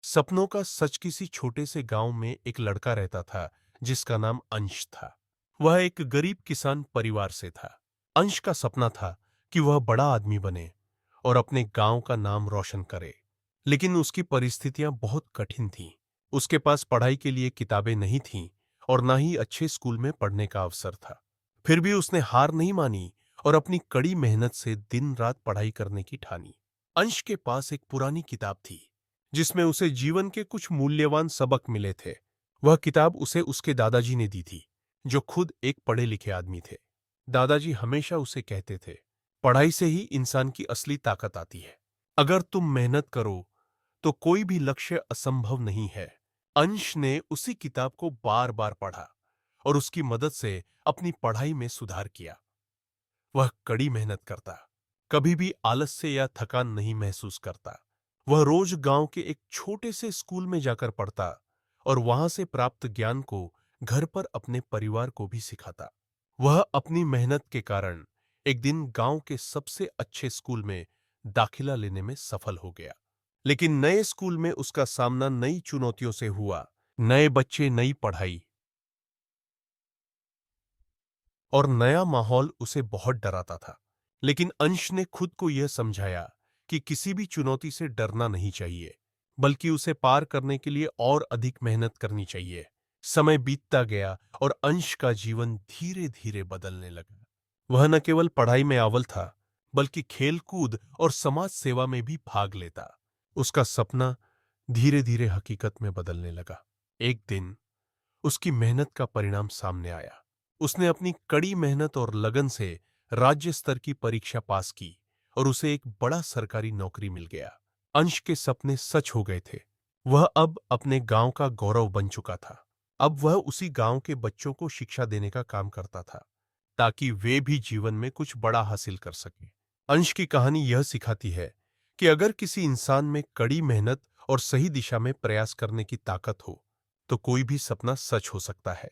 सपनों का सच। किसी छोटे से गांव में एक लड़का रहता था जिसका नाम अंश था। वह एक गरीब किसान परिवार से था। अंश का सपना था कि वह बड़ा आदमी बने और अपने गांव का नाम रोशन करे। लेकिन उसकी परिस्थितियां बहुत कठिन थीं। उसके पास पढ़ाई के लिए किताबें नहीं थीं और ना ही अच्छे स्कूल में पढ़ने का अवसर था। फिर भी उसने हार नहीं मानी और अपनी कड़ी मेहनत से दिन रात पढ़ाई करने की ठानी। अंश के पास एक पुरानी किताब थी जिसमें उसे जीवन के कुछ मूल्यवान सबक मिले थे। वह किताब उसे उसके दादाजी ने दी थी, जो खुद एक पढ़े लिखे आदमी थे। दादाजी हमेशा उसे कहते थे, पढ़ाई से ही इंसान की असली ताकत आती है। अगर तुम मेहनत करो तो कोई भी लक्ष्य असंभव नहीं है। अंश ने उसी किताब को बार बार पढ़ा और उसकी मदद से अपनी पढ़ाई में सुधार किया। वह कड़ी मेहनत करता, कभी भी आलस्य या थकान नहीं महसूस करता। वह रोज गांव के एक छोटे से स्कूल में जाकर पढ़ता और वहां से प्राप्त ज्ञान को घर पर अपने परिवार को भी सिखाता। वह अपनी मेहनत के कारण एक दिन गांव के सबसे अच्छे स्कूल में दाखिला लेने में सफल हो गया। लेकिन नए स्कूल में उसका सामना नई चुनौतियों से हुआ। नए बच्चे, नई पढ़ाई और नया माहौल उसे बहुत डराता था। लेकिन अंश ने खुद को यह समझाया कि किसी भी चुनौती से डरना नहीं चाहिए, बल्कि उसे पार करने के लिए और अधिक मेहनत करनी चाहिए। समय बीतता गया और अंश का जीवन धीरे धीरे बदलने लगा। वह न केवल पढ़ाई में अव्वल था, बल्कि खेलकूद और समाज सेवा में भी भाग लेता। उसका सपना धीरे धीरे हकीकत में बदलने लगा। एक दिन उसकी मेहनत का परिणाम सामने आया। उसने अपनी कड़ी मेहनत और लगन से राज्य स्तर की परीक्षा पास की और उसे एक बड़ा सरकारी नौकरी मिल गया। अंश के सपने सच हो गए थे। वह अब अपने गांव का गौरव बन चुका था। अब वह उसी गांव के बच्चों को शिक्षा देने का काम करता था, ताकि वे भी जीवन में कुछ बड़ा हासिल कर सकें। अंश की कहानी यह सिखाती है कि अगर किसी इंसान में कड़ी मेहनत और सही दिशा में प्रयास करने की ताकत हो, तो कोई भी सपना सच हो सकता है।